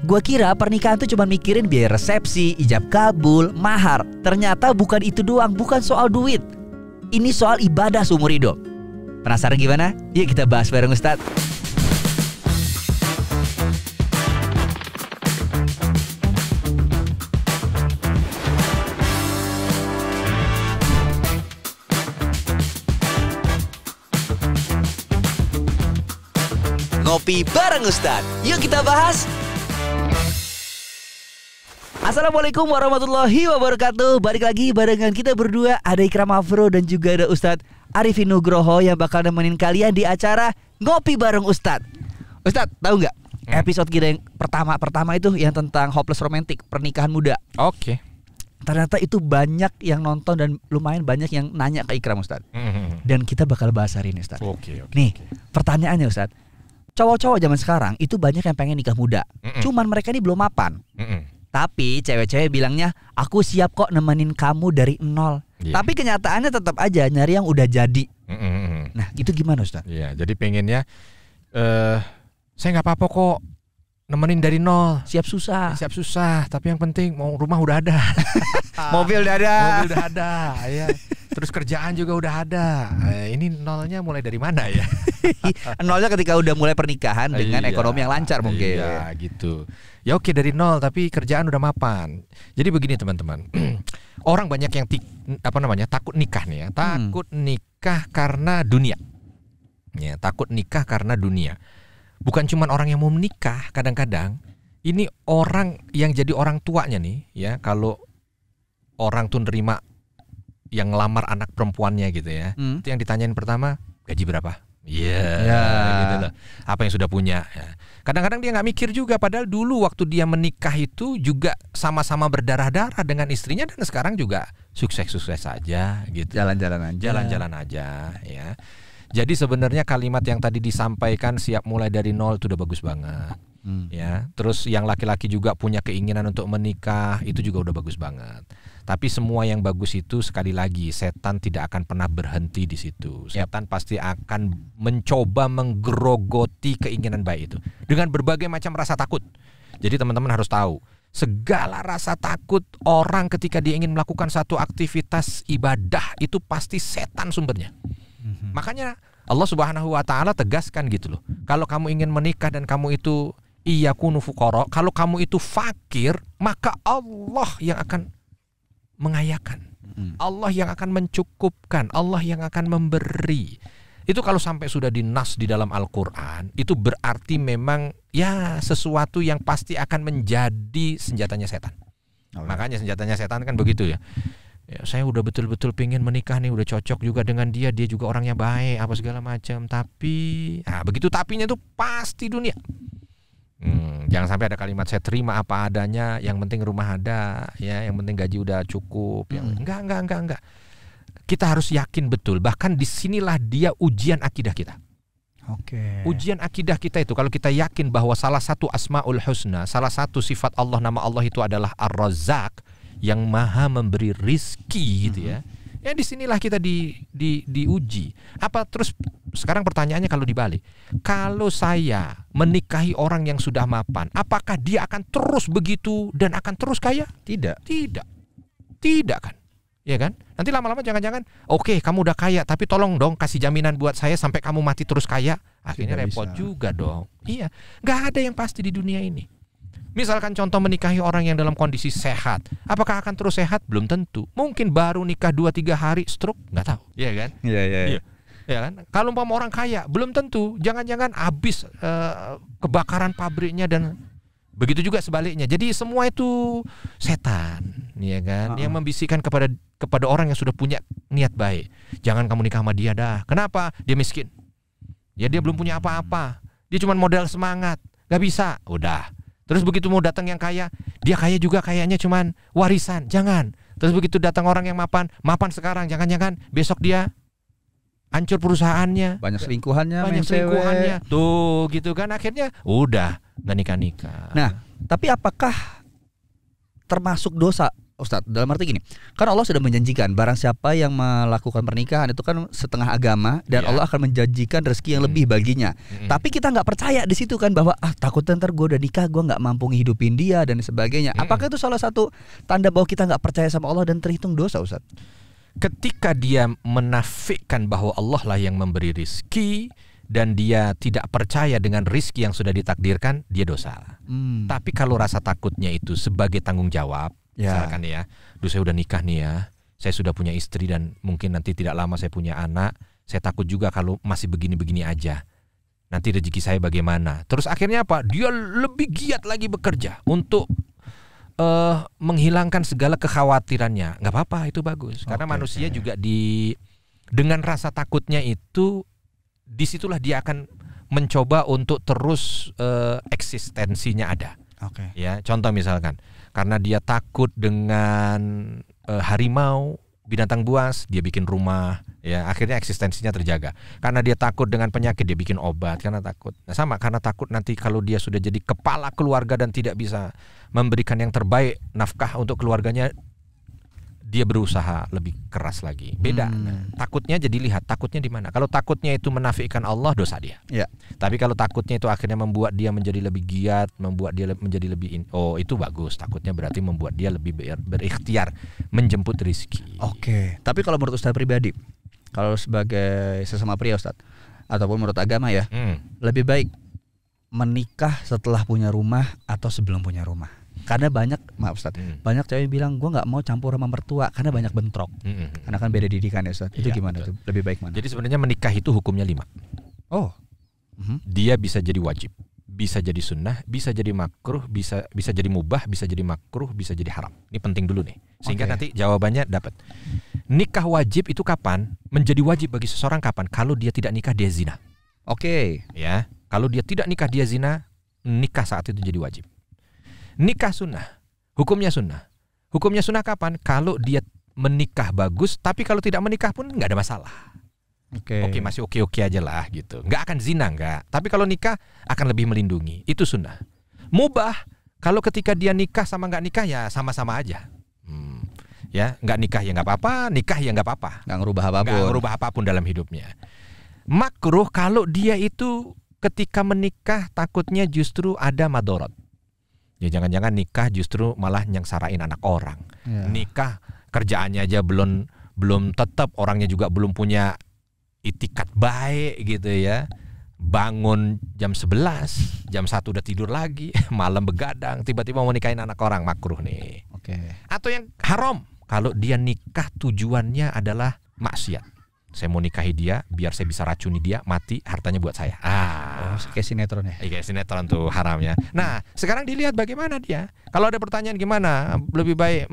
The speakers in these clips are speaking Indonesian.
Gua kira pernikahan tuh cuma mikirin biaya resepsi, ijab kabul, mahar. Ternyata bukan itu doang, bukan soal duit. Ini soal ibadah seumur hidup. Penasaran gimana? Yuk kita bahas bareng Ustadz. Ngopi bareng Ustadz. Yuk kita bahas. Assalamualaikum warahmatullahi wabarakatuh. Balik lagi barengan kita berdua. Ada Ikram Afro dan juga ada Ustadz Arifin Nugroho yang bakal nemenin kalian di acara Ngopi bareng Ustadz. Ustadz, tahu nggak episode kita yang pertama itu yang tentang hopeless romantic, pernikahan muda. Oke. Ternyata itu banyak yang nonton dan lumayan banyak yang nanya ke Ikram Ustadz. Dan kita bakal bahas hari ini Ustadz. Oke. Nih, pertanyaannya Ustadz. Cowok-cowok zaman sekarang itu banyak yang pengen nikah muda. Cuman mereka ini belum mapan. Tapi cewek-cewek bilangnya, aku siap kok nemenin kamu dari nol. Tapi kenyataannya tetap aja nyari yang udah jadi. Nah itu gimana Ustaz? Iya, jadi pengennya saya nggak apa-apa kok nemenin dari nol. Siap susah. Tapi yang penting mau rumah udah ada. Mobil udah ada. Ya. Terus kerjaan juga udah ada. Ini nolnya mulai dari mana ya? Nolnya ketika udah mulai pernikahan dengan ekonomi yang lancar mungkin. Iya gitu. Ya oke dari nol tapi kerjaan udah mapan. Jadi begini teman-teman. Orang banyak yang takut nikah nih ya. Takut nikah karena dunia. Ya, takut nikah karena dunia. Bukan cuma orang yang mau menikah, kadang-kadang ini orang yang jadi orang tuanya nih ya. Kalau orang tuh nerima yang ngelamar anak perempuannya gitu ya, itu yang ditanyain pertama, gaji berapa? Gitu loh. Apa yang sudah punya ya. Kadang-kadang dia nggak mikir juga, padahal dulu waktu dia menikah itu juga sama-sama berdarah-darah dengan istrinya dan sekarang juga sukses-sukses saja gitu. Jalan-jalan aja ya. Jadi sebenarnya kalimat yang tadi disampaikan siap mulai dari nol itu udah bagus banget. Ya, terus yang laki-laki juga punya keinginan untuk menikah itu juga udah bagus banget. Tapi semua yang bagus itu sekali lagi setan tidak akan pernah berhenti di situ. Setan pasti akan mencoba menggerogoti keinginan baik itu dengan berbagai macam rasa takut. Jadi teman-teman harus tahu, segala rasa takut orang ketika dia ingin melakukan satu aktivitas ibadah itu pasti setan sumbernya. Makanya Allah Subhanahu wa taala tegaskan gitu loh. Kalau kamu ingin menikah dan kamu itu iyakunu fuqara, kalau kamu itu fakir, maka Allah yang akan mengayakan. Allah yang akan mencukupkan, Allah yang akan memberi. Itu kalau sampai sudah dinas di dalam Al-Qur'an, itu berarti memang ya sesuatu yang pasti akan menjadi senjatanya setan. Makanya senjatanya setan kan begitu ya. Ya, saya udah betul-betul pengen menikah nih, udah cocok juga dengan dia juga orangnya baik, apa segala macam. Tapi, begitu tapinya itu pasti dunia. Jangan sampai ada kalimat saya terima apa adanya, yang penting rumah ada, ya, yang penting gaji udah cukup. Enggak. Kita harus yakin betul. Bahkan disinilah dia ujian akidah kita. Ujian akidah kita itu kalau kita yakin bahwa salah satu asmaul husna, salah satu sifat Allah, nama Allah itu adalah Ar-Razzaq, yang maha memberi rizki gitu ya. Ya disinilah kita diuji. Apa terus sekarang pertanyaannya kalau dibalik, kalau saya menikahi orang yang sudah mapan, apakah dia akan terus begitu dan akan terus kaya? Tidak kan? Ya kan? Nanti lama-lama jangan-jangan, oke, kamu udah kaya, tapi tolong dong kasih jaminan buat saya sampai kamu mati terus kaya. Akhirnya repot juga dong. Iya, nggak ada yang pasti di dunia ini. Misalkan contoh menikahi orang yang dalam kondisi sehat, apakah akan terus sehat? Belum tentu. Mungkin baru nikah 2-3 hari stroke, nggak tahu. Iya kan? Iya. Ya kan? Kalau umpama orang kaya, belum tentu. Jangan-jangan habis kebakaran pabriknya dan begitu juga sebaliknya. Jadi semua itu setan, ya kan? Yang membisikkan kepada orang yang sudah punya niat baik. Jangan kamu nikah sama dia dah. Kenapa? Dia miskin. Ya dia belum punya apa-apa. Dia cuma modal semangat. Gak bisa. Udah. Terus begitu mau datang yang kaya, dia kaya juga kayaknya cuman warisan. Jangan. Terus begitu datang orang yang mapan sekarang, jangan-jangan besok dia hancur perusahaannya, banyak selingkuhannya. Tuh gitu kan, akhirnya udah nggak nikah. Nah, tapi apakah termasuk dosa Ustadz, dalam arti gini, kan Allah sudah menjanjikan barang siapa yang melakukan pernikahan itu kan setengah agama dan Allah akan menjanjikan rezeki yang lebih baginya. Tapi kita nggak percaya di situ kan bahwa takut ntar gue udah nikah gue nggak mampu ngehidupin dia dan sebagainya. Apakah itu salah satu tanda bahwa kita nggak percaya sama Allah dan terhitung dosa, Ustadz? Ketika dia menafikan bahwa Allah lah yang memberi rizki dan dia tidak percaya dengan rizki yang sudah ditakdirkan, dia dosa. Tapi kalau rasa takutnya itu sebagai tanggung jawab, misalkan ya, saya udah nikah nih ya, saya sudah punya istri dan mungkin nanti tidak lama saya punya anak, saya takut juga kalau masih begini-begini aja, nanti rezeki saya bagaimana. Terus akhirnya apa? Dia lebih giat lagi bekerja untuk menghilangkan segala kekhawatirannya. Nggak apa-apa, itu bagus. Karena manusia juga dengan rasa takutnya itu, disitulah dia akan mencoba untuk terus eksistensinya ada. Ya, contoh misalkan, karena dia takut dengan harimau, binatang buas, dia bikin rumah, ya akhirnya eksistensinya terjaga. Karena dia takut dengan penyakit, dia bikin obat karena takut. Nah sama, karena takut nanti kalau dia sudah jadi kepala keluarga dan tidak bisa memberikan yang terbaik nafkah untuk keluarganya, dia berusaha lebih keras lagi. Beda. Takutnya jadi lihat takutnya di mana. Kalau takutnya itu menafikan Allah, dosa dia. Tapi kalau takutnya itu akhirnya membuat dia menjadi lebih giat, membuat dia menjadi lebih itu bagus. Takutnya berarti membuat dia lebih berikhtiar menjemput rezeki. Tapi kalau menurut Ustadz pribadi, kalau sebagai sesama pria Ustadz, ataupun menurut agama ya, lebih baik menikah setelah punya rumah atau sebelum punya rumah? Karena banyak, maaf Ustadz, banyak cewek yang bilang gue nggak mau campur sama mertua karena banyak bentrok. Karena kan beda didikan ya Ustadz. Itu gimana tuh? Lebih baik mana? Jadi sebenarnya menikah itu hukumnya 5. Dia bisa jadi wajib, bisa jadi sunnah, bisa jadi makruh, bisa jadi mubah, bisa jadi makruh, bisa jadi haram. Ini penting dulu nih, sehingga nanti jawabannya dapat. Nikah wajib itu kapan? Menjadi wajib bagi seseorang kapan? Kalau dia tidak nikah, dia zina. Ya, kalau dia tidak nikah, dia zina, nikah saat itu jadi wajib. Nikah sunnah, hukumnya sunnah. Hukumnya sunnah kapan? Kalau dia menikah bagus, tapi kalau tidak menikah pun nggak ada masalah. Masih oke aja lah gitu. Nggak akan zina, nggak. Tapi kalau nikah akan lebih melindungi. Itu sunnah. Mubah, kalau ketika dia nikah sama nggak nikah ya sama-sama aja. Ya, nggak nikah ya nggak apa-apa, nikah ya nggak apa-apa. Nggak ngerubah apapun dalam hidupnya. Makruh kalau dia itu ketika menikah takutnya justru ada madorot. Ya jangan-jangan nikah justru malah nyengsarain anak orang. Nikah kerjaannya aja belum tetap, orangnya juga belum punya itikat baik gitu ya. Bangun jam 11, jam 1 udah tidur lagi, malam begadang, tiba-tiba mau nikahin anak orang, makruh nih. Atau yang haram, kalau dia nikah tujuannya adalah maksiat. Saya mau nikahi dia biar saya bisa racuni dia, mati, hartanya buat saya. Kayak sinetron ya? Kayak sinetron tuh haramnya. Nah sekarang dilihat bagaimana dia. Kalau ada pertanyaan gimana, lebih baik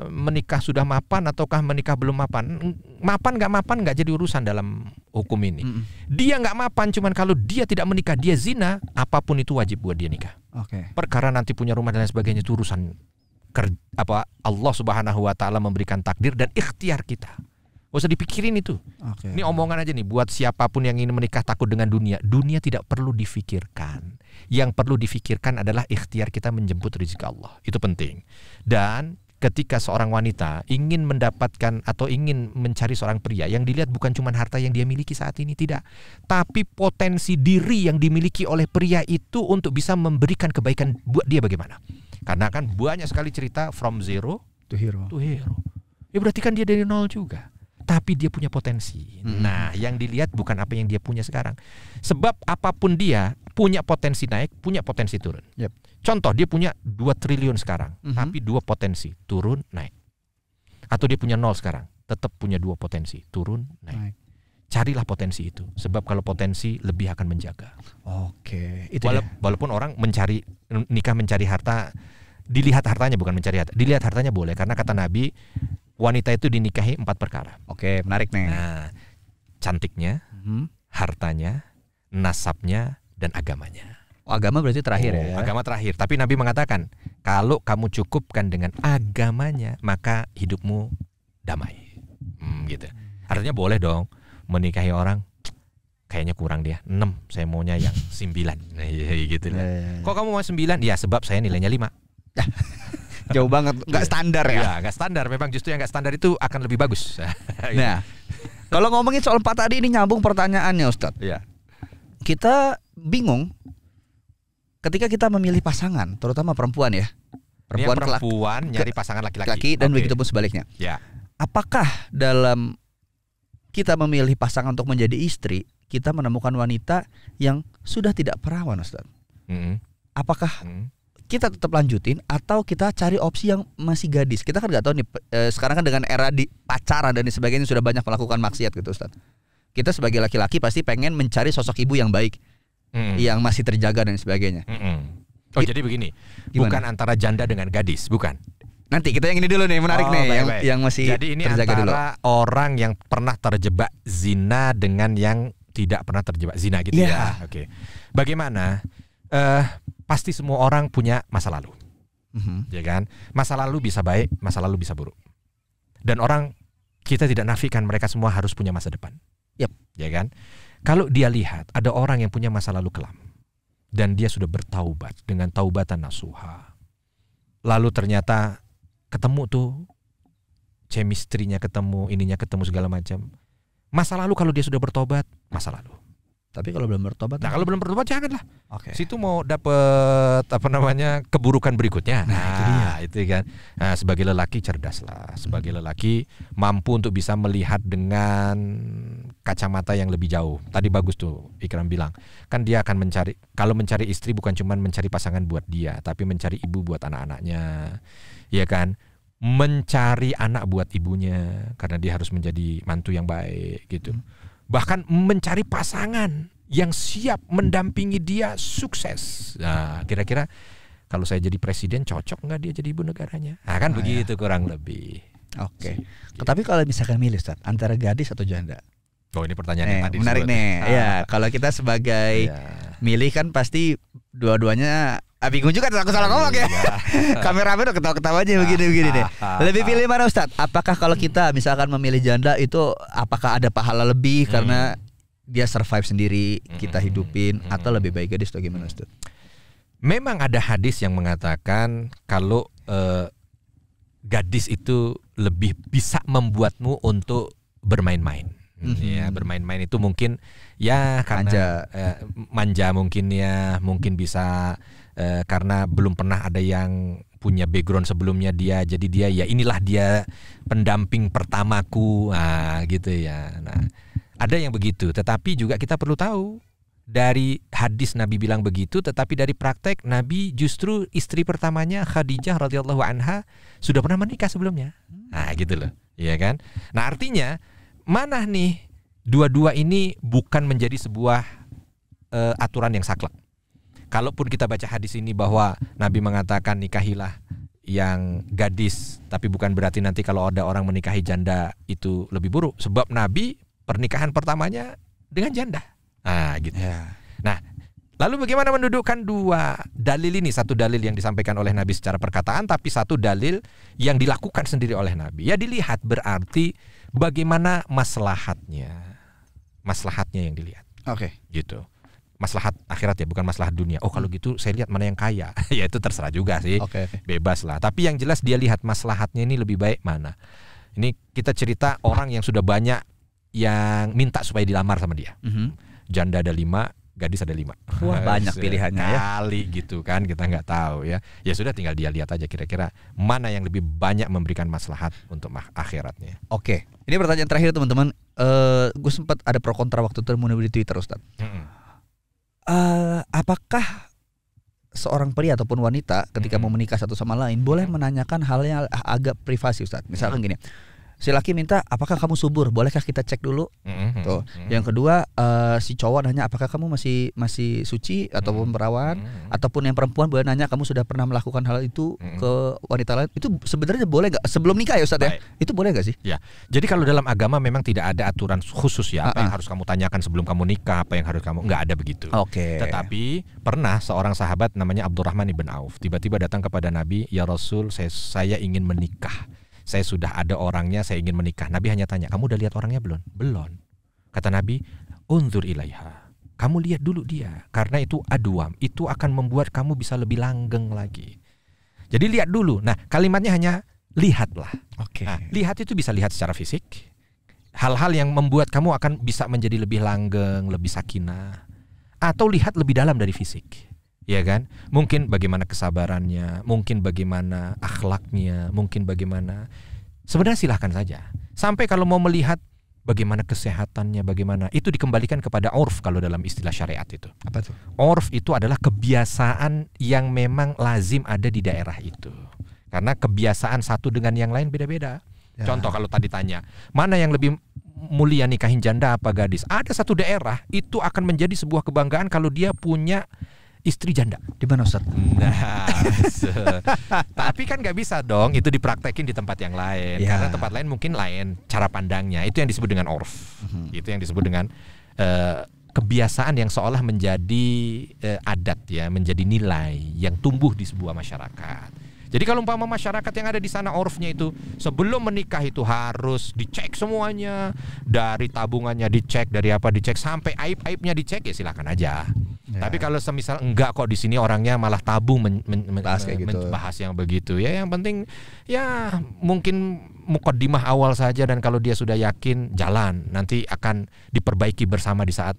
menikah sudah mapan ataukah menikah belum mapan? Mapan nggak jadi urusan dalam hukum ini. Dia nggak mapan, cuman kalau dia tidak menikah, dia zina, apapun itu wajib buat dia nikah. Perkara nanti punya rumah dan lain sebagainya itu urusan Allah Subhanahu Wa Taala memberikan takdir dan ikhtiar kita. Gak usah dipikirin itu. Ini omongan aja nih buat siapapun yang ingin menikah takut dengan dunia. Dunia tidak perlu difikirkan. Yang perlu difikirkan adalah ikhtiar kita menjemput rezeki Allah. Itu penting. Dan ketika seorang wanita ingin mendapatkan atau ingin mencari seorang pria, yang dilihat bukan cuma harta yang dia miliki saat ini, tidak. Tapi potensi diri yang dimiliki oleh pria itu untuk bisa memberikan kebaikan buat dia bagaimana. Karena kan banyak sekali cerita from zero to hero. Ya berarti kan dia dari nol juga. Tapi dia punya potensi. Nah, yang dilihat bukan apa yang dia punya sekarang. Sebab apapun dia punya potensi naik, punya potensi turun. Contoh, dia punya 2 triliun sekarang, tapi 2 potensi, turun, naik. Atau dia punya 0 sekarang, tetap punya 2 potensi, turun, naik. Carilah potensi itu. Sebab kalau potensi lebih akan menjaga. Itu walaupun orang nikah mencari harta, dilihat hartanya bukan mencari harta. Dilihat hartanya boleh, karena kata Nabi, wanita itu dinikahi 4 perkara. Menarik nih. Nah, cantiknya, hartanya, nasabnya, dan agamanya. Agama berarti terakhir ya? Agama terakhir. Tapi Nabi mengatakan, kalau kamu cukupkan dengan agamanya, maka hidupmu damai. Gitu. Artinya boleh dong menikahi orang, kayaknya kurang dia 6, saya maunya yang 9. Gitu lah. Kok kamu mau 9? Ya sebab saya nilainya 5. Jauh banget, nggak standar ya. Ya, nggak standar. Memang justru yang nggak standar itu akan lebih bagus. Nah, kalau ngomongin soal 4 tadi ini nyambung pertanyaannya Ustadz. Ya. Kita bingung ketika kita memilih pasangan, terutama perempuan ya. Perempuan nyari pasangan laki-laki. Dan begitu pun sebaliknya. Ya. Apakah dalam kita memilih pasangan untuk menjadi istri, kita menemukan wanita yang sudah tidak perawan, Ustadz? Apakah kita tetap lanjutin atau kita cari opsi yang masih gadis? Kita kan nggak tahu nih, sekarang kan dengan era di pacaran dan sebagainya sudah banyak melakukan maksiat gitu, Ustadz. Kita sebagai laki-laki pasti pengen mencari sosok ibu yang baik, yang masih terjaga dan sebagainya. Oh, jadi begini, Gimana? bukan antara janda dengan gadis, bukan. Nanti kita yang ini dulu nih, menarik nih, baik. yang masih jadi ini terjaga dulu. antara orang yang pernah terjebak zina dengan yang tidak pernah terjebak zina gitu ya. Oke. Bagaimana? Pasti semua orang punya masa lalu, ya kan? Masa lalu bisa baik, masa lalu bisa buruk. Dan orang, kita tidak nafikan mereka semua harus punya masa depan. Yep. Ya kan? Kalau dia lihat ada orang yang punya masa lalu kelam dan dia sudah bertaubat dengan taubatan nasuha, lalu ternyata ketemu tuh chemistry-nya ketemu, ininya ketemu segala macam. Masa lalu kalau dia sudah bertobat, masa lalu. Tapi kalau belum bertobat, Nah, kalau belum bertobat janganlah. Oke. Situ mau dapat keburukan berikutnya. Nah, itu kan. Nah, sebagai lelaki cerdaslah. Sebagai lelaki mampu untuk bisa melihat dengan kacamata yang lebih jauh. Tadi bagus tuh Ikram bilang. Kan dia akan kalau mencari istri bukan cuma mencari pasangan buat dia, tapi mencari ibu buat anak-anaknya. Ya kan? Mencari anak buat ibunya karena dia harus menjadi mantu yang baik gitu. Bahkan mencari pasangan yang siap mendampingi dia sukses. Nah, kira-kira kalau saya jadi presiden cocok nggak dia jadi ibu negaranya? Nah, kan begitu kurang lebih. Oke. Tapi kalau misalkan milih, Ustadz, antara gadis atau janda? Oh, ini pertanyaan yang tadi. Menarik nih. Ya, kalau kita sebagai milih kan pasti dua-duanya. Bingung juga aku salah ngomong ya. Kameramen udah ketawa-ketawa aja begini deh. Lebih pilih mana, Ustadz? Apakah kalau kita misalkan memilih janda itu apakah ada pahala lebih karena dia survive sendiri, kita hidupin, atau lebih baik gadis atau gimana, Ustadz? Memang ada hadis yang mengatakan kalau gadis itu lebih bisa membuatmu untuk bermain-main. Ya, bermain-main itu mungkin ya karena manja mungkin ya, mungkin bisa karena belum pernah ada yang punya background sebelumnya dia, jadi dia ya inilah dia pendamping pertamaku, gitu ya. Nah, ada yang begitu, tetapi juga kita perlu tahu dari hadis Nabi bilang begitu, tetapi dari praktek Nabi justru istri pertamanya Khadijah radhiyallahu anha sudah pernah menikah sebelumnya. Nah, gitu loh, ya kan? Nah, artinya mana nih dua-dua ini bukan menjadi sebuah aturan yang saklek. Kalaupun kita baca hadis ini bahwa Nabi mengatakan nikahilah yang gadis, tapi bukan berarti nanti kalau ada orang menikahi janda itu lebih buruk. Sebab Nabi pernikahan pertamanya dengan janda. Nah, gitu. Ya. Nah, lalu bagaimana mendudukkan dua dalil ini? Satu dalil yang disampaikan oleh Nabi secara perkataan, tapi satu dalil yang dilakukan sendiri oleh Nabi. Ya, dilihat berarti bagaimana maslahatnya. Maslahatnya yang dilihat. Oke. Gitu. Maslahat akhirat ya, bukan maslahat dunia. Oh, kalau gitu saya lihat mana yang kaya. Ya itu terserah juga sih. Oke. Bebas lah. Tapi yang jelas dia lihat maslahatnya ini lebih baik mana. Ini kita cerita orang yang sudah banyak yang minta supaya dilamar sama dia. Janda ada 5, gadis ada 5. Wah, banyak pilihannya ya. Kali gitu kan, kita nggak tahu ya. Ya sudah, tinggal dia lihat aja kira-kira mana yang lebih banyak memberikan maslahat untuk akhiratnya. Oke. Ini pertanyaan terakhir teman-teman. Gue sempat ada pro kontra waktu itu di Twitter, Ustadz. Apakah seorang pria ataupun wanita ketika mau menikah satu sama lain boleh menanyakan hal yang agak privasi, Ustadz? Misalkan gini, si laki minta, apakah kamu subur? Bolehkah kita cek dulu? Tuh. Yang kedua, si cowok nanya, apakah kamu masih suci ataupun perawan? Ataupun yang perempuan boleh nanya, kamu sudah pernah melakukan hal itu ke wanita lain? Itu sebenarnya boleh nggak sebelum nikah ya, Ustadz ya? Itu boleh nggak sih? Ya. Jadi kalau dalam agama memang tidak ada aturan khusus ya, apa yang harus kamu tanyakan sebelum kamu nikah, apa yang harus kamu, nggak ada begitu. Oke. Tetapi pernah seorang sahabat namanya Abdurrahman ibn Auf tiba-tiba datang kepada Nabi, ya Rasul, saya ingin menikah. Saya sudah ada orangnya, saya ingin menikah. Nabi hanya tanya, kamu udah lihat orangnya belum? Belum. Kata Nabi, unzur ilaiha. Kamu lihat dulu dia. Karena itu adwam. Itu akan membuat kamu bisa lebih langgeng lagi. Jadi lihat dulu. Nah, kalimatnya hanya lihatlah. Oke. Nah, lihat itu bisa lihat secara fisik. Hal-hal yang membuat kamu akan bisa menjadi lebih langgeng, lebih sakinah. Atau lihat lebih dalam dari fisik. Ya kan? Mungkin bagaimana kesabarannya, mungkin bagaimana akhlaknya, mungkin bagaimana. Sebenarnya silahkan saja. Sampai kalau mau melihat bagaimana kesehatannya, bagaimana, itu dikembalikan kepada urf kalau dalam istilah syariat itu. Apa tuh? Urf itu adalah kebiasaan yang memang lazim ada di daerah itu. Karena kebiasaan satu dengan yang lain beda-beda. Ya. Contoh kalau tadi tanya, mana yang lebih mulia nikahin janda apa gadis? Ada satu daerah itu akan menjadi sebuah kebanggaan kalau dia punya istri janda. Di mana Ustaz? Nah, tapi kan nggak bisa dong itu dipraktekin di tempat yang lain. Ya. Karena tempat lain mungkin lain cara pandangnya. Itu yang disebut dengan urf. Itu yang disebut dengan kebiasaan yang seolah menjadi adat ya, menjadi nilai yang tumbuh di sebuah masyarakat. Jadi kalau umpama masyarakat yang ada di sana urfnya itu sebelum menikah itu harus dicek semuanya, dari tabungannya dicek, dari apa dicek, sampai aib-aibnya dicek, ya silakan aja. Ya. Tapi kalau semisal enggak kok di sini orangnya malah tabung bahas yang begitu ya, yang penting ya mungkin mukaddimah awal saja, dan kalau dia sudah yakin jalan, nanti akan diperbaiki bersama di saat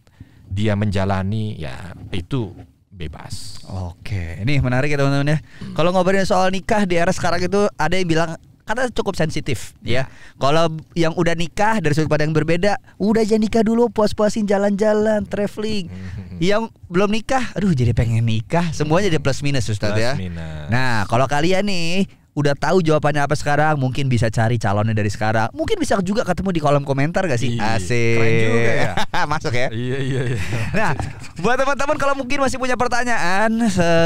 dia menjalani, ya itu bebas. Oke, ini menarik ya teman-teman ya. Kalau ngobrolin soal nikah di era sekarang itu ada yang bilang karena cukup sensitif ya. Kalau yang udah nikah dari sudut pandang yang berbeda, udah aja nikah dulu, puas-puasin jalan-jalan, traveling. Yang belum nikah, aduh jadi pengen nikah. Semuanya jadi plus minus Ustaz ya. Nah, kalau kalian nih udah tahu jawabannya apa sekarang, mungkin bisa cari calonnya dari sekarang. Mungkin bisa juga ketemu di kolom komentar gak sih? Asik. Keren juga ya. Masuk ya. Iya. Nah, buat teman-teman kalau mungkin masih punya pertanyaan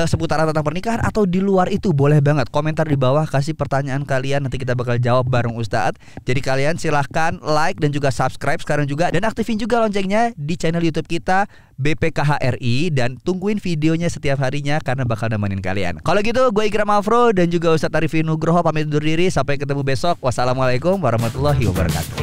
seputaran tentang pernikahan atau di luar itu, boleh banget komentar di bawah, kasih pertanyaan kalian, nanti kita bakal jawab bareng Ustadz. Jadi kalian silahkan like dan juga subscribe sekarang juga, dan aktifin juga loncengnya di channel YouTube kita BPKHRI, dan tungguin videonya setiap harinya karena bakal nemenin kalian. Kalau gitu gue Ikram Afro dan juga Ustadz Arifin Nugroho pamit undur diri, sampai ketemu besok. Wassalamualaikum warahmatullahi wabarakatuh.